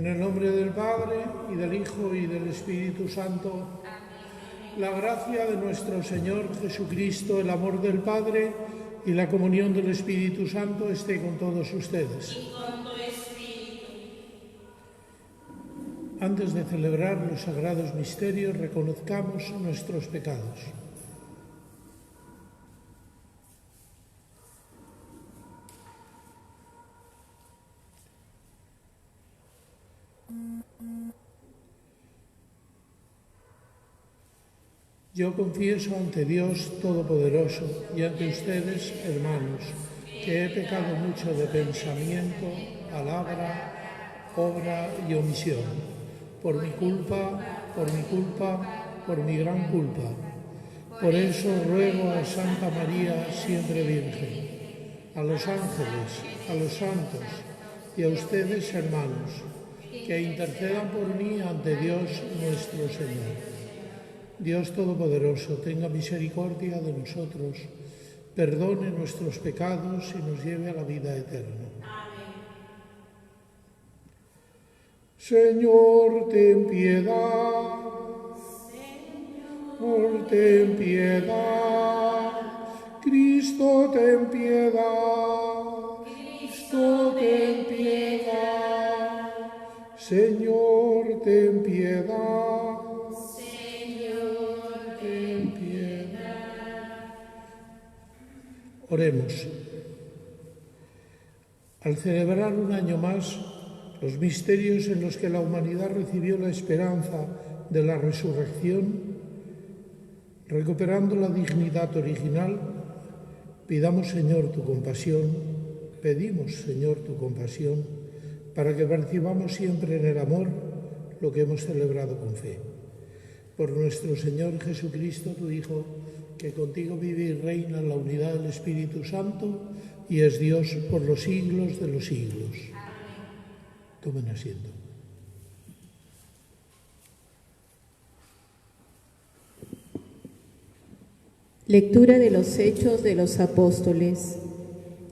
En el nombre del Padre, y del Hijo, y del Espíritu Santo. La gracia de nuestro Señor Jesucristo, el amor del Padre y la comunión del Espíritu Santo esté con todos ustedes. Y con tu espíritu. Antes de celebrar los sagrados misterios, reconozcamos nuestros pecados. Yo confieso ante Dios Todopoderoso y ante ustedes, hermanos, que he pecado mucho de pensamiento, palabra, obra y omisión, por mi culpa, por mi gran culpa. Por eso ruego a Santa María, siempre Virgen, a los ángeles, a los santos y a ustedes, hermanos, que intercedan por mí ante Dios nuestro Señor. Dios Todopoderoso, tenga misericordia de nosotros, perdone nuestros pecados y nos lleve a la vida eterna. Amén. Señor, ten piedad. Señor, ten piedad. Cristo, ten piedad. Cristo, ten piedad. Señor, ten piedad. Oremos. Al celebrar un año más los misterios en los que la humanidad recibió la esperanza de la resurrección, recuperando la dignidad original, pedimos, Señor, tu compasión, para que percibamos siempre en el amor lo que hemos celebrado con fe. Por nuestro Señor Jesucristo, tu Hijo, que contigo vive y reina en la unidad del Espíritu Santo y es Dios por los siglos de los siglos. Amén. Tomen asiento. Lectura de los Hechos de los Apóstoles.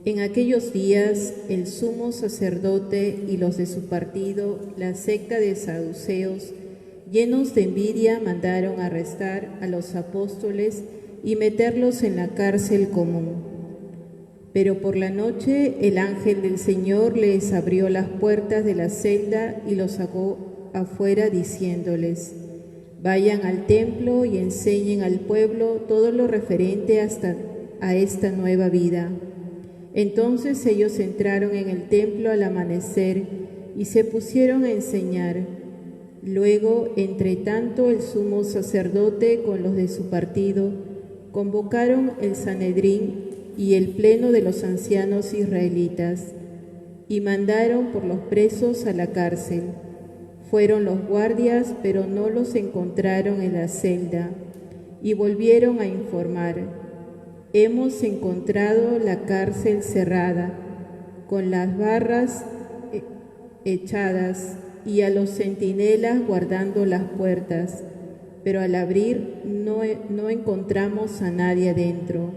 En aquellos días, el sumo sacerdote y los de su partido, la secta de saduceos, llenos de envidia, mandaron arrestar a los apóstoles y meterlos en la cárcel común. Pero por la noche el ángel del Señor les abrió las puertas de la celda y los sacó afuera diciéndoles: vayan al templo y enseñen al pueblo todo lo referente a esta nueva vida. Entonces ellos entraron en el templo al amanecer y se pusieron a enseñar. Luego, entre tanto, el sumo sacerdote con los de su partido convocaron el Sanedrín y el pleno de los ancianos israelitas y mandaron por los presos a la cárcel. Fueron los guardias, pero no los encontraron en la celda, y volvieron a informar: hemos encontrado la cárcel cerrada, con las barras echadas y a los centinelas guardando las puertas, pero al abrir no encontramos a nadie adentro.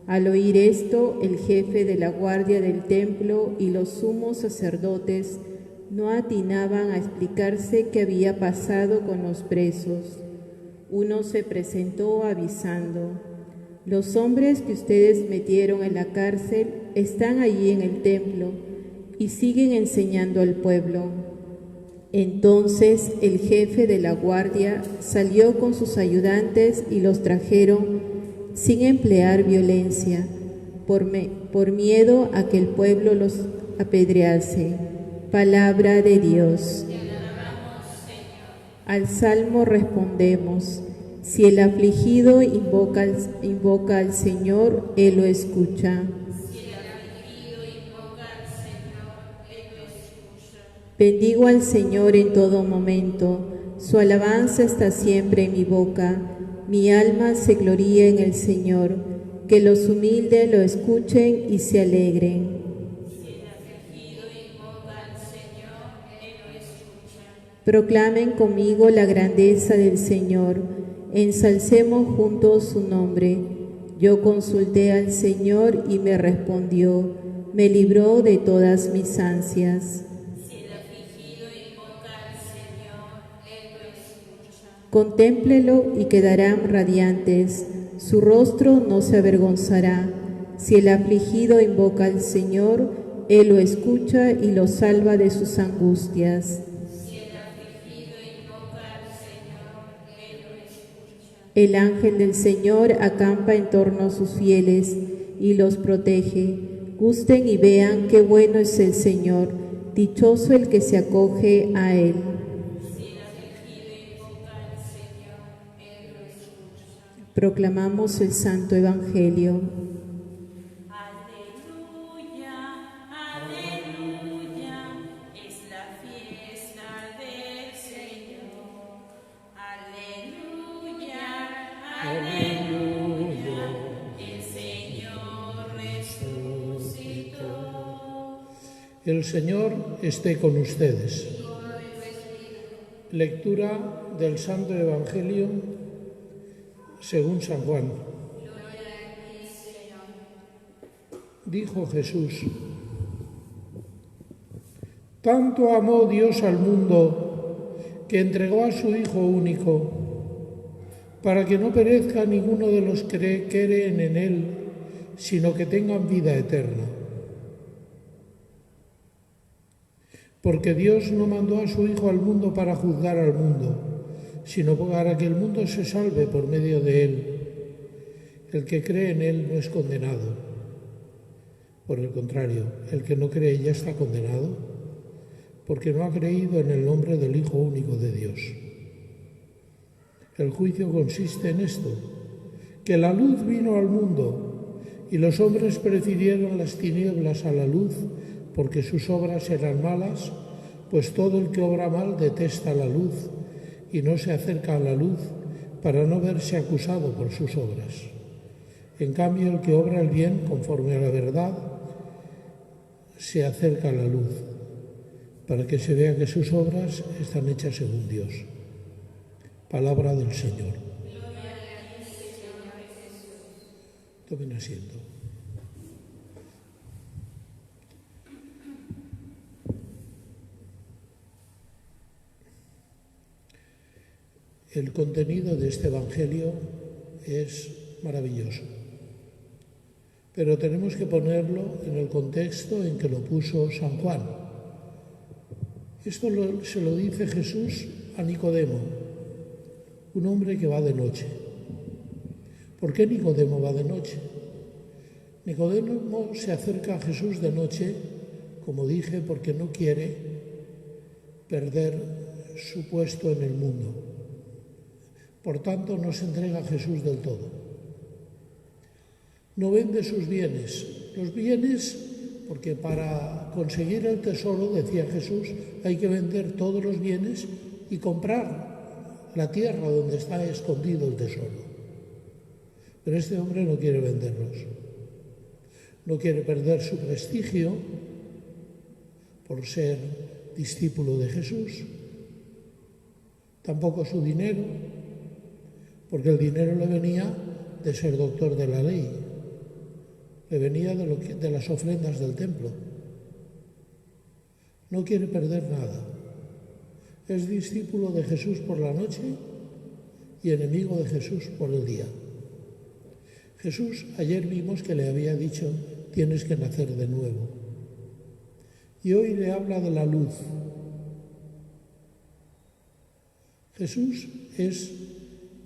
Al oír esto, el jefe de la guardia del templo y los sumos sacerdotes no atinaban a explicarse qué había pasado con los presos. Uno se presentó avisando: los hombres que ustedes metieron en la cárcel están allí en el templo y siguen enseñando al pueblo. Entonces el jefe de la guardia salió con sus ayudantes y los trajeron sin emplear violencia, por miedo a que el pueblo los apedrease. Palabra de Dios. Te alabamos, Señor. Al salmo respondemos: si el afligido invoca al Señor, Él lo escucha. Bendigo al Señor en todo momento, su alabanza está siempre en mi boca. Mi alma se gloría en el Señor, que los humildes lo escuchen y se alegren. Proclamen conmigo la grandeza del Señor, ensalcemos juntos su nombre. Yo consulté al Señor y me respondió, me libró de todas mis ansias. Si el afligido Contémplelo y quedarán radiantes, su rostro no se avergonzará. Si el afligido invoca al Señor, Él lo escucha y lo salva de sus angustias. El ángel del Señor acampa en torno a sus fieles y los protege. Gusten y vean qué bueno es el Señor, dichoso el que se acoge a Él. Proclamamos el Santo Evangelio. Aleluya, aleluya, es la fiesta del Señor. Aleluya, aleluya, el Señor resucitó. El Señor esté con ustedes. Lectura del Santo Evangelio según San Juan. Dijo Jesús: tanto amó Dios al mundo que entregó a su Hijo único, para que no perezca ninguno de los que creen en Él, sino que tengan vida eterna. Porque Dios no mandó a su Hijo al mundo para juzgar al mundo, sino para que el mundo se salve por medio de Él. El que cree en Él no es condenado. Por el contrario, el que no cree ya está condenado, porque no ha creído en el nombre del Hijo único de Dios. El juicio consiste en esto, que la luz vino al mundo, y los hombres prefirieron las tinieblas a la luz, porque sus obras eran malas, pues todo el que obra mal detesta la luz, y no se acerca a la luz para no verse acusado por sus obras. En cambio, el que obra el bien conforme a la verdad se acerca a la luz, para que se vea que sus obras están hechas según Dios. Palabra del Señor. Tomen asiento. El contenido de este Evangelio es maravilloso, pero tenemos que ponerlo en el contexto en que lo puso San Juan. Esto se lo dice Jesús a Nicodemo, un hombre que va de noche. ¿Por qué Nicodemo va de noche? Nicodemo se acerca a Jesús de noche, como dije, porque no quiere perder su puesto en el mundo. Por tanto, no se entrega a Jesús del todo. No vende sus bienes. Los bienes, porque para conseguir el tesoro, decía Jesús, hay que vender todos los bienes y comprar la tierra donde está escondido el tesoro. Pero este hombre no quiere venderlos. No quiere perder su prestigio por ser discípulo de Jesús. Tampoco su dinero, porque el dinero le venía de ser doctor de la ley, le venía de las ofrendas del templo. No quiere perder nada. Es discípulo de Jesús por la noche y enemigo de Jesús por el día. Jesús ayer vimos que le había dicho: tienes que nacer de nuevo. Y hoy le habla de la luz. Jesús es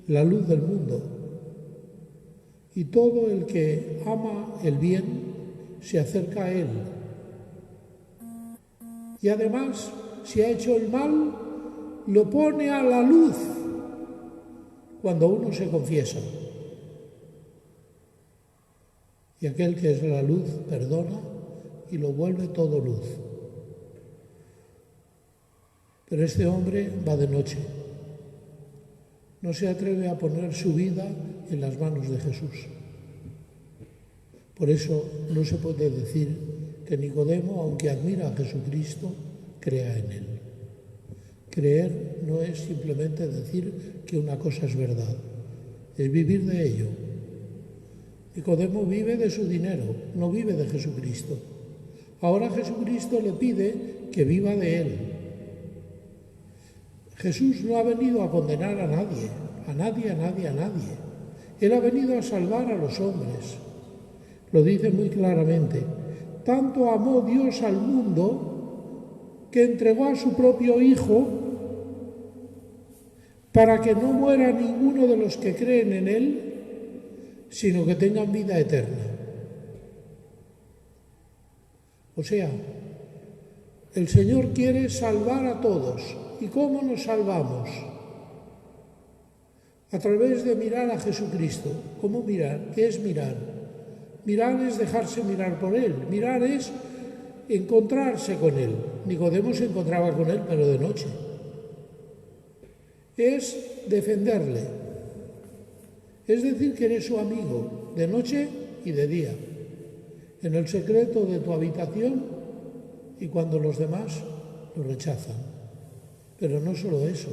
la luz del mundo, y todo el que ama el bien se acerca a Él. Y además, si ha hecho el mal, lo pone a la luz cuando uno se confiesa. Y aquel que es la luz perdona y lo vuelve todo luz. Pero este hombre va de noche. No se atreve a poner su vida en las manos de Jesús. Por eso no se puede decir que Nicodemo, aunque admira a Jesucristo, crea en Él. Creer no es simplemente decir que una cosa es verdad, es vivir de ello. Nicodemo vive de su dinero, no vive de Jesucristo. Ahora Jesucristo le pide que viva de Él. Jesús no ha venido a condenar a nadie, a nadie, a nadie, a nadie. Él ha venido a salvar a los hombres. Lo dice muy claramente. Tanto amó Dios al mundo que entregó a su propio Hijo para que no muera ninguno de los que creen en Él, sino que tengan vida eterna. O sea, el Señor quiere salvar a todos. ¿Y cómo nos salvamos? A través de mirar a Jesucristo. ¿Cómo mirar? ¿Qué es mirar? Mirar es dejarse mirar por Él. Mirar es encontrarse con Él. Nicodemo se encontraba con Él, pero de noche. Es defenderle. Es decir, que eres su amigo, de noche y de día. En el secreto de tu habitación y cuando los demás lo rechazan. Pero no solo eso.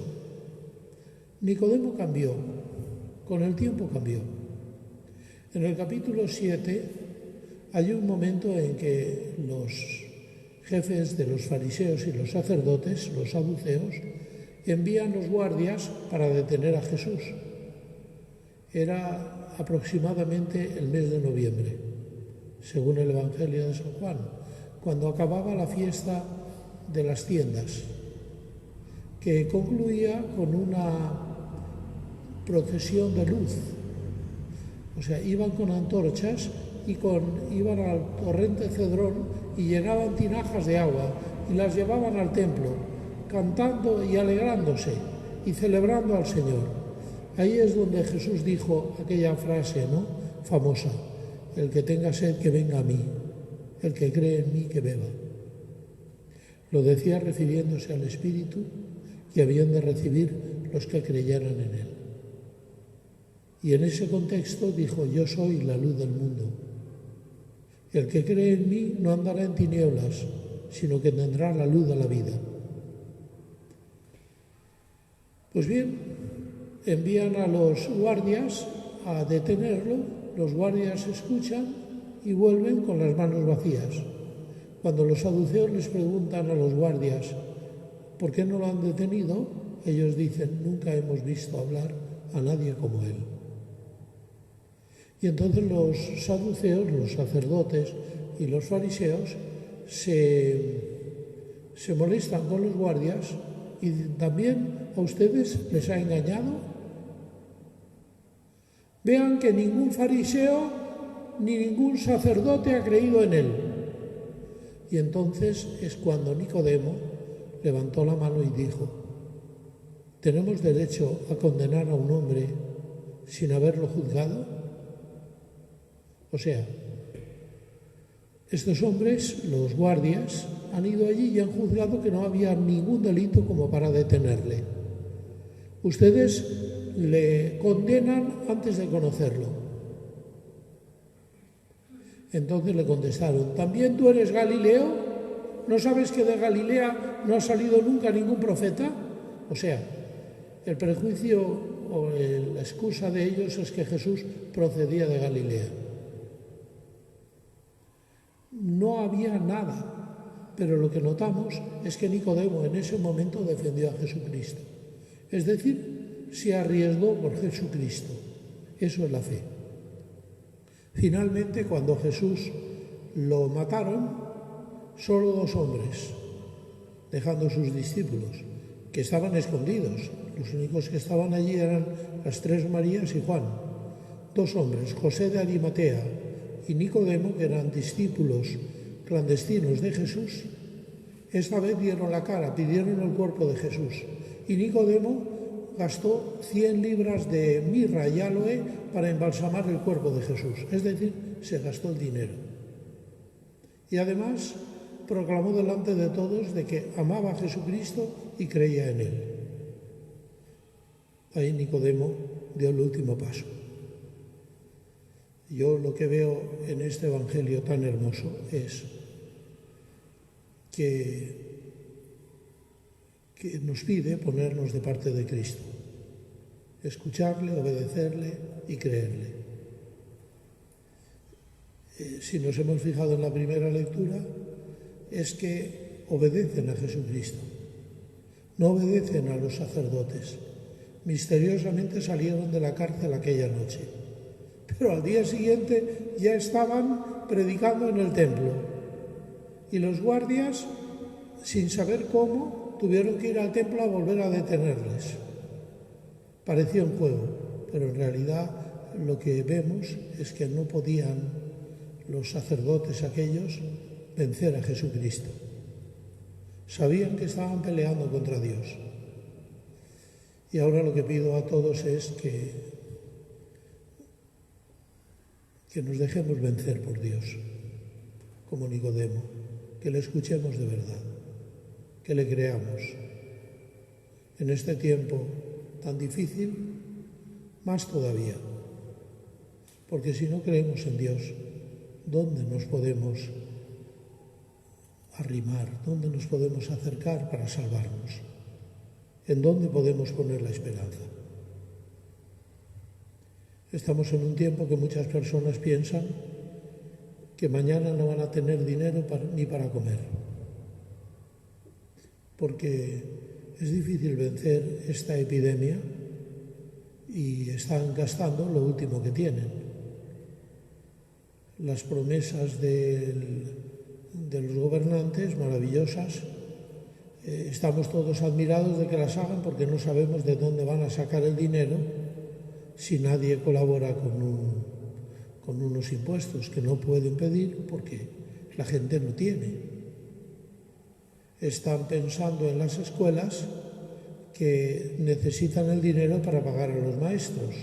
Nicodemo cambió, con el tiempo cambió. En el capítulo 7 hay un momento en que los jefes de los fariseos y los sacerdotes, los saduceos, envían los guardias para detener a Jesús. Era aproximadamente el mes de noviembre, según el Evangelio de San Juan, cuando acababa la fiesta de las tiendas, que concluía con una procesión de luz. O sea, iban con antorchas y iban al torrente Cedrón y llenaban tinajas de agua y las llevaban al templo, cantando y alegrándose y celebrando al Señor. Ahí es donde Jesús dijo aquella frase, ¿no?, famosa: el que tenga sed, que venga a mí, el que cree en mí, que beba. Lo decía refiriéndose al Espíritu que habían de recibir los que creyeran en Él. Y en ese contexto dijo: yo soy la luz del mundo. El que cree en mí no andará en tinieblas, sino que tendrá la luz de la vida. Pues bien, envían a los guardias a detenerlo, los guardias escuchan y vuelven con las manos vacías. Cuando los saduceos les preguntan a los guardias ¿por qué no lo han detenido?, ellos dicen: nunca hemos visto hablar a nadie como él. Y entonces los saduceos, los sacerdotes y los fariseos se molestan con los guardias y también a ustedes les ha engañado. Vean que ningún fariseo ni ningún sacerdote ha creído en él. Y entonces es cuando Nicodemo levantó la mano y dijo: ¿tenemos derecho a condenar a un hombre sin haberlo juzgado? O sea, estos hombres, los guardias, han ido allí y han juzgado que no había ningún delito como para detenerle. Ustedes le condenan antes de conocerlo. Entonces le contestaron: ¿también tú eres Galileo? ¿No sabes que de Galilea no ha salido nunca ningún profeta? O sea, el prejuicio o la excusa de ellos es que Jesús procedía de Galilea. No había nada, pero lo que notamos es que Nicodemo en ese momento defendió a Jesucristo. Es decir, se arriesgó por Jesucristo. Eso es la fe. Finalmente, cuando Jesús lo mataron, solo 2 hombres, dejando sus discípulos, que estaban escondidos. Los únicos que estaban allí eran las 3 Marías y Juan. 2 hombres, José de Arimatea y Nicodemo, que eran discípulos clandestinos de Jesús. Esta vez dieron la cara, pidieron el cuerpo de Jesús. Y Nicodemo gastó 100 libras de mirra y áloe para embalsamar el cuerpo de Jesús. Es decir, se gastó el dinero. Y además proclamó delante de todos de que amaba a Jesucristo y creía en él. Ahí Nicodemo dio el último paso. Yo lo que veo en este Evangelio tan hermoso es que nos pide ponernos de parte de Cristo, escucharle, obedecerle y creerle. Si nos hemos fijado en la primera lectura, es que obedecen a Jesucristo. no obedecen a los sacerdotes. Misteriosamente salieron de la cárcel aquella noche, pero al día siguiente ya estaban predicando en el templo. Y los guardias, sin saber cómo, tuvieron que ir al templo a volver a detenerles. Parecía un juego, pero en realidad lo que vemos es que no podían los sacerdotes aquellos vencer a Jesucristo. Sabían que estaban peleando contra Dios. Y ahora lo que pido a todos es que nos dejemos vencer por Dios, como Nicodemo, que le escuchemos de verdad, que le creamos. En este tiempo tan difícil, más todavía, porque si no creemos en Dios, ¿dónde nos podemos arrimar? ¿Dónde nos podemos acercar para salvarnos? ¿En dónde podemos poner la esperanza? Estamos en un tiempo que muchas personas piensan que mañana no van a tener dinero ni para comer, porque es difícil vencer esta epidemia y están gastando lo último que tienen. Las promesas de los gobernantes, maravillosas, estamos todos admirados de que las hagan porque no sabemos de dónde van a sacar el dinero si nadie colabora con unos impuestos que no pueden pedir porque la gente no tiene. Están pensando en las escuelas que necesitan el dinero para pagar a los maestros,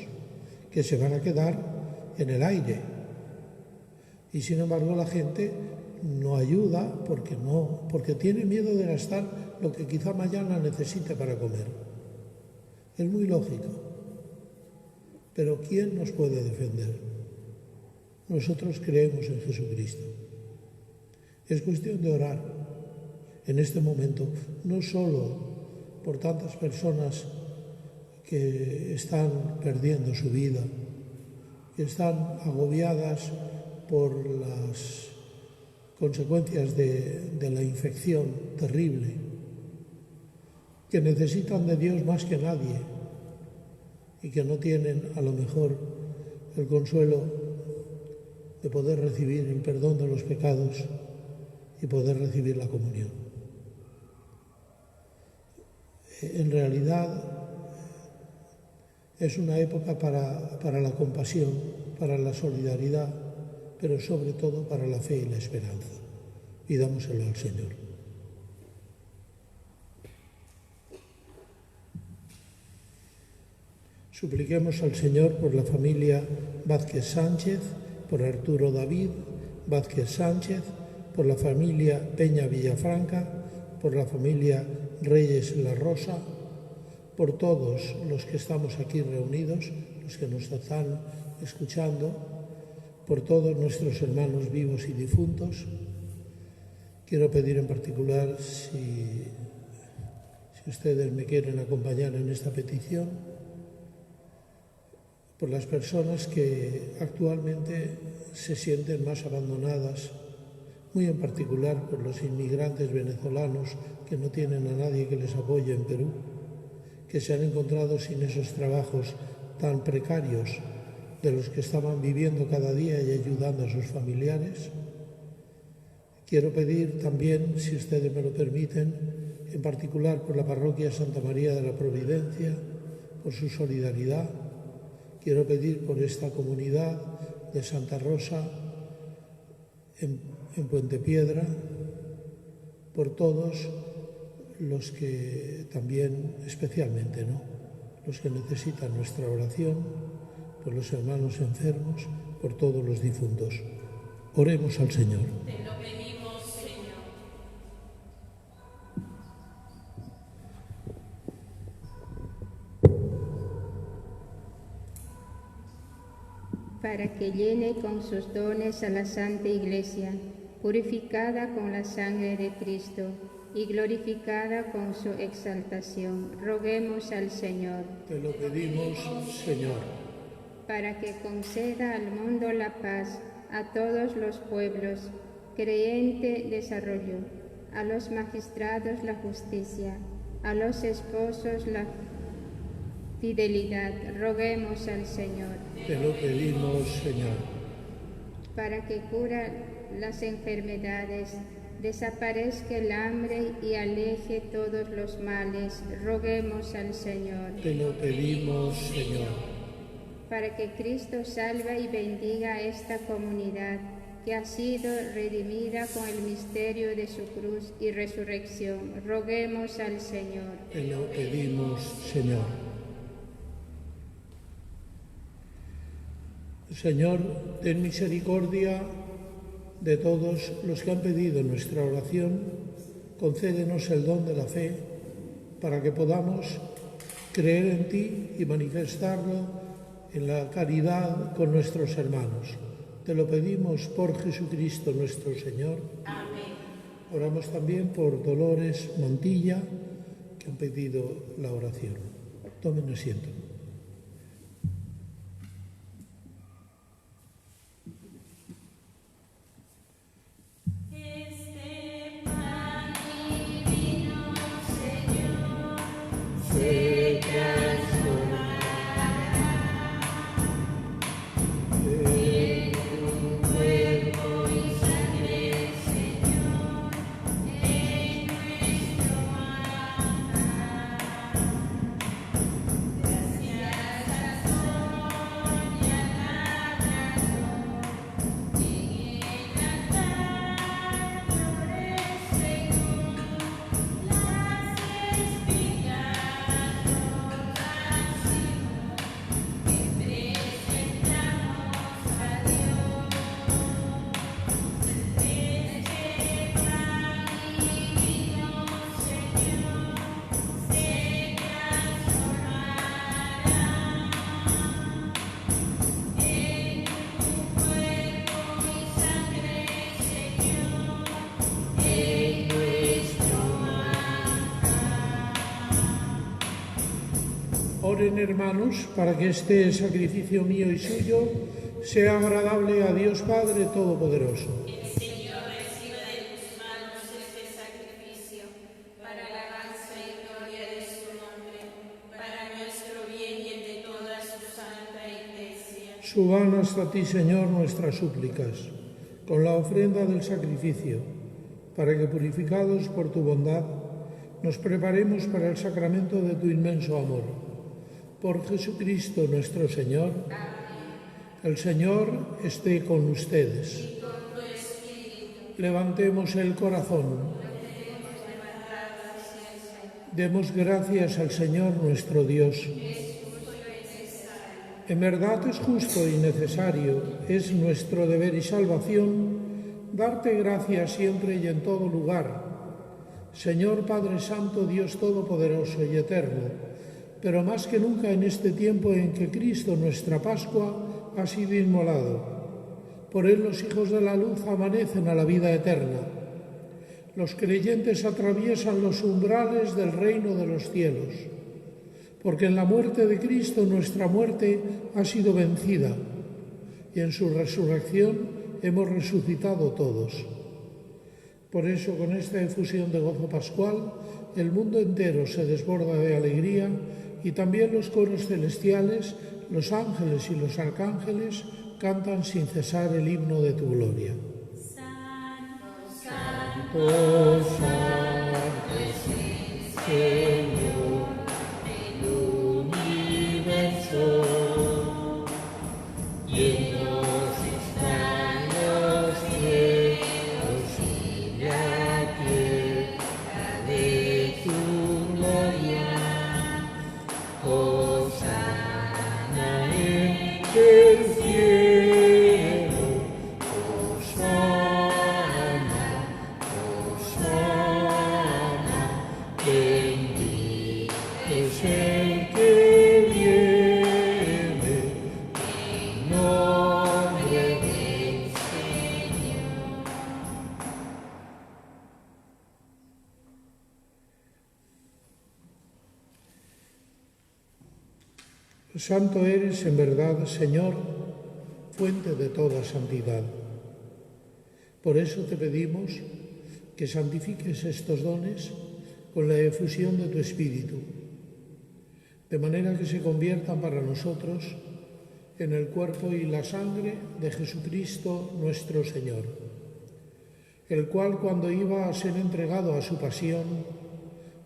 que se van a quedar en el aire. Y sin embargo la gente no ayuda porque tiene miedo de gastar lo que quizá mañana necesite para comer. Es muy lógico. Pero ¿quién nos puede defender? Nosotros creemos en Jesucristo. Es cuestión de orar en este momento, no solo por tantas personas que están perdiendo su vida, que están agobiadas por las consecuencias de la infección terrible, que necesitan de Dios más que nadie y que no tienen a lo mejor el consuelo de poder recibir el perdón de los pecados y poder recibir la comunión. En realidad es una época para la compasión, para la solidaridad, pero sobre todo para la fe y la esperanza. Pidámoselo al Señor. Supliquemos al Señor por la familia Vázquez Sánchez, por Arturo David Vázquez Sánchez, por la familia Peña Villafranca, por la familia Reyes La Rosa, por todos los que estamos aquí reunidos, los que nos están escuchando, por todos nuestros hermanos vivos y difuntos. Quiero pedir en particular, si ustedes me quieren acompañar en esta petición, por las personas que actualmente se sienten más abandonadas, muy en particular por los inmigrantes venezolanos que no tienen a nadie que les apoye en Perú, que se han encontrado sin esos trabajos tan precarios de los que estaban viviendo cada día y ayudando a sus familiares. Quiero pedir también, si ustedes me lo permiten, en particular por la parroquia Santa María de la Providencia, por su solidaridad. Quiero pedir por esta comunidad de Santa Rosa en Puente Piedra, por todos los que también, especialmente, los que necesitan nuestra oración, por los hermanos enfermos, por todos los difuntos. Oremos al Señor. Te lo pedimos, Señor. Para que llene con sus dones a la Santa Iglesia, purificada con la sangre de Cristo y glorificada con su exaltación, roguemos al Señor. Te lo pedimos, Señor. Para que conceda al mundo la paz, a todos los pueblos, creyente desarrollo, a los magistrados la justicia, a los esposos la fidelidad. Roguemos al Señor. Te lo pedimos, Señor. Para que cura las enfermedades, desaparezca el hambre y aleje todos los males. Roguemos al Señor. Te lo pedimos, Señor. Para que Cristo salve y bendiga a esta comunidad que ha sido redimida con el misterio de su cruz y resurrección. Roguemos al Señor. Te lo pedimos, Señor. Señor, ten misericordia de todos los que han pedido nuestra oración. Concédenos el don de la fe para que podamos creer en ti y manifestarlo en la caridad con nuestros hermanos. Te lo pedimos por Jesucristo nuestro Señor. Amén. Oramos también por Dolores Montilla, que han pedido la oración. Tomen asiento. Este pan divino, Señor, Se transformará en tu cuerpo y sangre, Señor, en nuestro alma. Gracias a Sol y al Labrador, en el altar florece las espigas rosacimo que presentamos a Dios. Este pan divino, Señor, se transformará en tu cuerpo y sangre, Señor, en nuestro Oren, hermanos, para que este sacrificio mío y suyo sea agradable a Dios Padre Todopoderoso. El Señor reciba de tus manos este sacrificio para alabanza y gloria de su nombre, para nuestro bien y el de toda su santa Iglesia. Suban hasta ti, Señor, nuestras súplicas, con la ofrenda del sacrificio, para que, purificados por tu bondad, nos preparemos para el sacramento de tu inmenso amor. Por Jesucristo nuestro Señor. El Señor esté con ustedes. Levantemos el corazón. Demos gracias al Señor nuestro Dios. En verdad es justo y necesario, es nuestro deber y salvación, darte gracias siempre y en todo lugar. Señor Padre Santo, Dios Todopoderoso y Eterno, pero más que nunca en este tiempo en que Cristo, nuestra Pascua, ha sido inmolado. Por él los hijos de la luz amanecen a la vida eterna. Los creyentes atraviesan los umbrales del reino de los cielos, porque en la muerte de Cristo nuestra muerte ha sido vencida, y en su resurrección hemos resucitado todos. Por eso, con esta efusión de gozo pascual, el mundo entero se desborda de alegría, y también los coros celestiales, los ángeles y los arcángeles cantan sin cesar el himno de tu gloria. Santo, Oh, Santo Señor del universo, llenos están los cielos y la tierra de tu gloria. Hosana en el cielo, Hosana, Hosana, bendito es el que viene en nombre del Señor. Santo eres en verdad, Señor, fuente de toda santidad. Por eso te pedimos que santifiques estos dones con la efusión de tu Espíritu, de manera que se conviertan para nosotros en el cuerpo y la sangre de Jesucristo nuestro Señor, el cual, cuando iba a ser entregado a su pasión,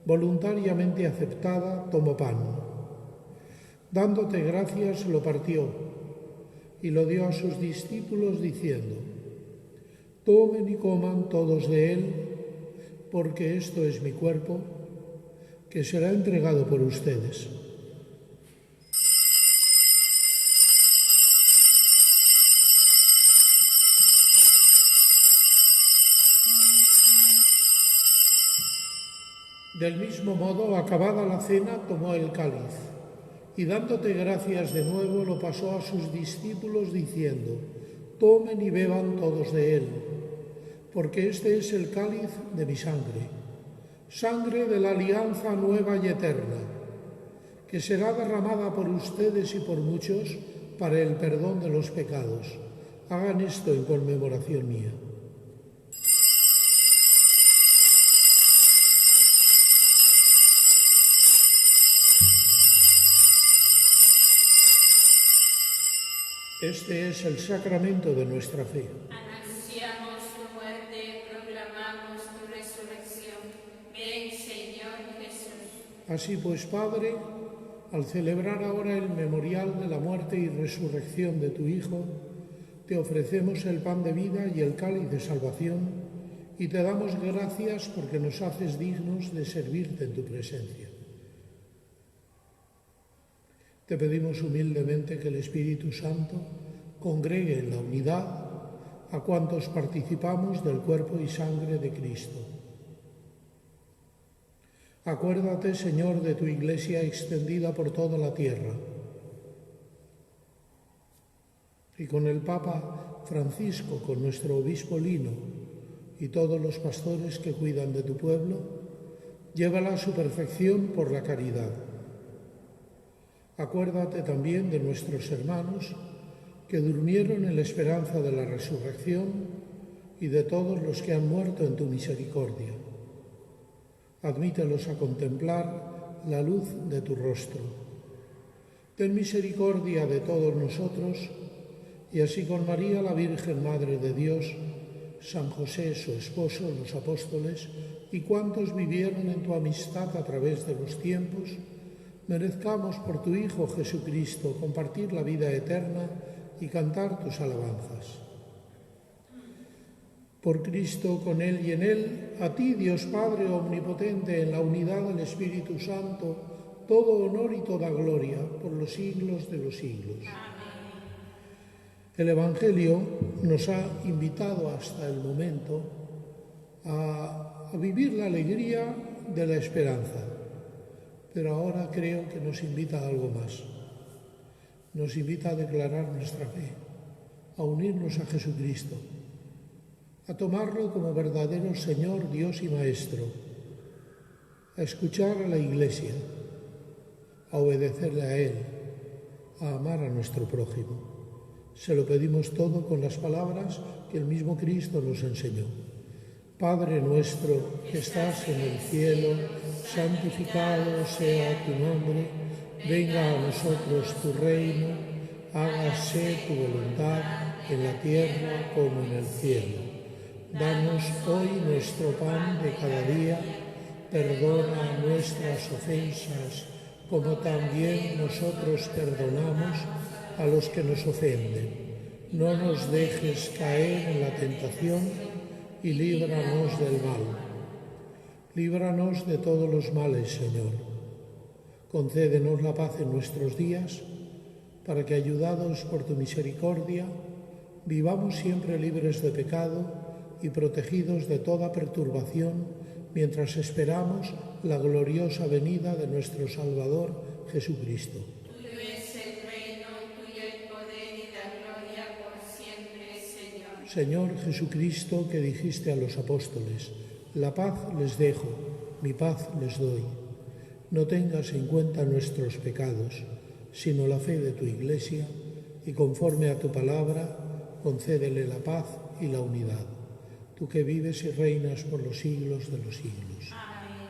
voluntariamente aceptada, tomó pan. Dándote gracias, lo partió y lo dio a sus discípulos diciendo: tomen y coman todos de él, porque esto es mi cuerpo, que será entregado por ustedes. Del mismo modo, acabada la cena, tomó el cáliz y, dándote gracias de nuevo, lo pasó a sus discípulos diciendo: tomen y beban todos de él, porque este es el cáliz de mi sangre, sangre de la alianza nueva y eterna, que será derramada por ustedes y por muchos para el perdón de los pecados. Hagan esto en conmemoración mía. Este es el sacramento de nuestra fe. Anunciamos tu muerte, proclamamos tu resurrección. Ven, Señor Jesús. Así pues, Padre, al celebrar ahora el memorial de la muerte y resurrección de tu Hijo, te ofrecemos el pan de vida y el cáliz de salvación, y te damos gracias porque nos haces dignos de servirte en tu presencia. Te pedimos humildemente que el Espíritu Santo congregue en la unidad a cuantos participamos del cuerpo y sangre de Cristo. Acuérdate, Señor, de tu Iglesia extendida por toda la tierra, y con el Papa Francisco, con nuestro obispo Lino y todos los pastores que cuidan de tu pueblo, llévala a su perfección por la caridad. Acuérdate también de nuestros hermanos que durmieron en la esperanza de la resurrección y de todos los que han muerto en tu misericordia. Admítelos a contemplar la luz de tu rostro. Ten misericordia de todos nosotros, y así con María, la Virgen Madre de Dios, San José, su esposo, los apóstoles y cuantos vivieron en tu amistad a través de los tiempos, merezcamos por tu Hijo Jesucristo compartir la vida eterna y cantar tus alabanzas. Por Cristo, con Él y en Él, a ti, Dios Padre omnipotente, en la unidad del Espíritu Santo, todo honor y toda gloria por los siglos de los siglos. El Evangelio nos ha invitado hasta el momento a vivir la alegría de la esperanza. Pero ahora creo que nos invita a algo más. Nos invita a declarar nuestra fe, a unirnos a Jesucristo, a tomarlo como verdadero Señor, Dios y Maestro, a escuchar a la Iglesia, a obedecerle a Él, a amar a nuestro prójimo. Se lo pedimos todo con las palabras que el mismo Cristo nos enseñó. Padre nuestro que estás en el cielo, santificado sea tu nombre, venga a nosotros tu reino, hágase tu voluntad en la tierra como en el cielo. Danos hoy nuestro pan de cada día, perdona nuestras ofensas, como también nosotros perdonamos a los que nos ofenden. No nos dejes caer en la tentación, y líbranos del mal. Líbranos de todos los males, Señor. Concédenos la paz en nuestros días, para que, ayudados por tu misericordia, vivamos siempre libres de pecado y protegidos de toda perturbación, mientras esperamos la gloriosa venida de nuestro Salvador, Jesucristo. Tuyo es el reino, tuyo el poder y la gloria por siempre, Señor. Señor Jesucristo, que dijiste a los apóstoles: la paz les dejo, mi paz les doy. No tengas en cuenta nuestros pecados, sino la fe de tu Iglesia, y conforme a tu palabra, concédele la paz y la unidad. Tú que vives y reinas por los siglos de los siglos. Amén.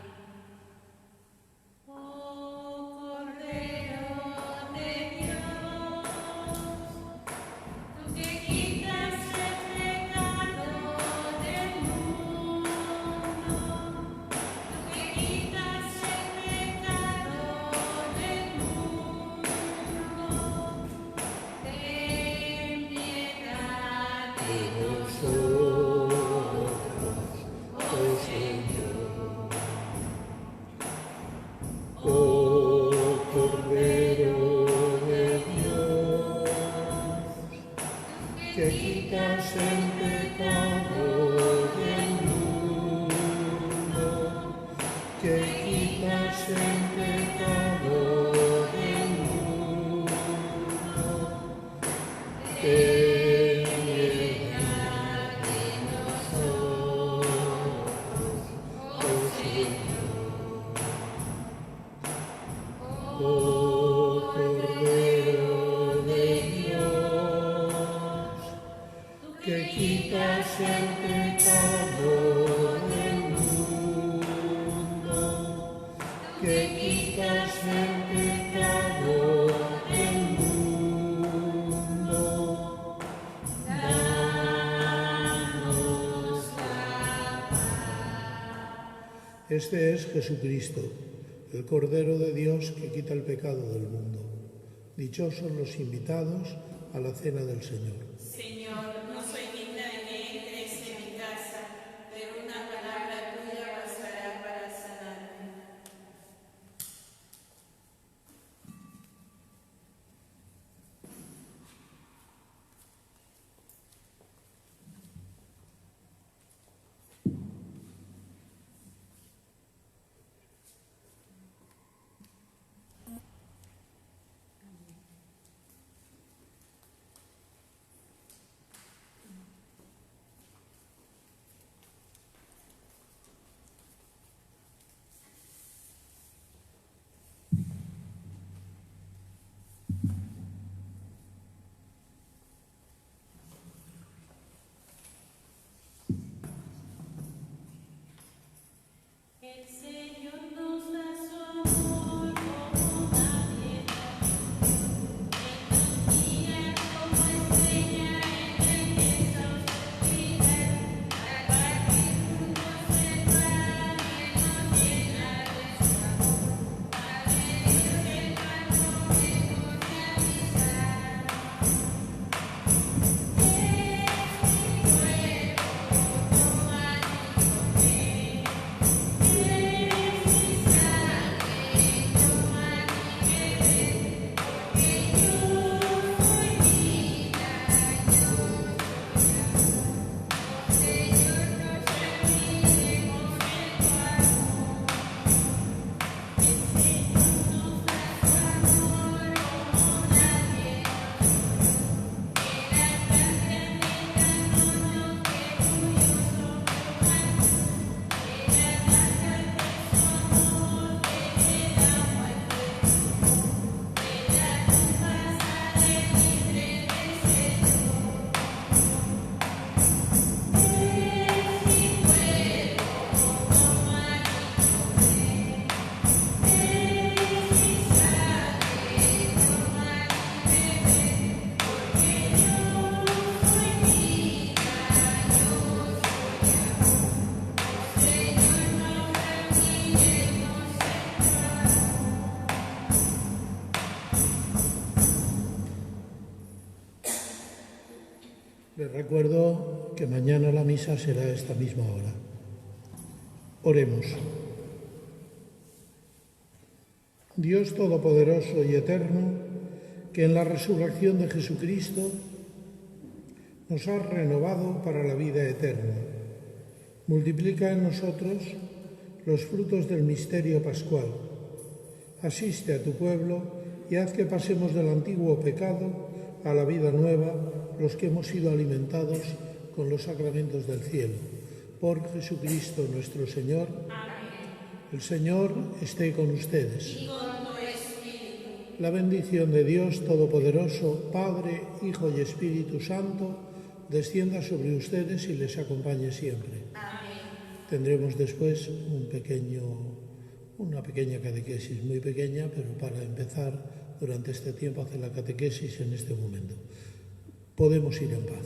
el pecado del mundo, que quitas el pecado del mundo, ten piedad de nosotros, oh Señor. Oh Cordero de Dios, que quitas el pecado del mundo, que quitas el pecado del mundo, danos la paz. Este es Jesucristo, el Cordero de Dios que quita el pecado del mundo. Dichosos los invitados a la cena del Señor. Señor, no soy digna de que entres en mi casa, pero una palabra tuya bastará para sanarme. El Señor nos da su amor como nadie da. Él nos guía como estrella en esa oscuridad. Al partir juntos el pan, Él nos llena de su amor. Al medio del pan comemos de amistad. Es mi cuerpo, toma y come. Les recuerdo que mañana la misa será a esta misma hora. Oremos. Dios Todopoderoso y Eterno, que en la resurrección de Jesucristo nos has renovado para la vida eterna, multiplica en nosotros los frutos del misterio pascual. Asiste a tu pueblo y haz que pasemos del antiguo pecado a la vida nueva los que hemos sido alimentados con los sacramentos del cielo. Por Jesucristo nuestro Señor. Amén. El Señor esté con ustedes. Y con tu espíritu. La bendición de Dios Todopoderoso, Padre, Hijo y Espíritu Santo, descienda sobre ustedes y les acompañe siempre. Amén. Tendremos después una pequeña catequesis, muy pequeña, pero para empezar durante este tiempo a hacer la catequesis en este momento. Podemos ir en paz.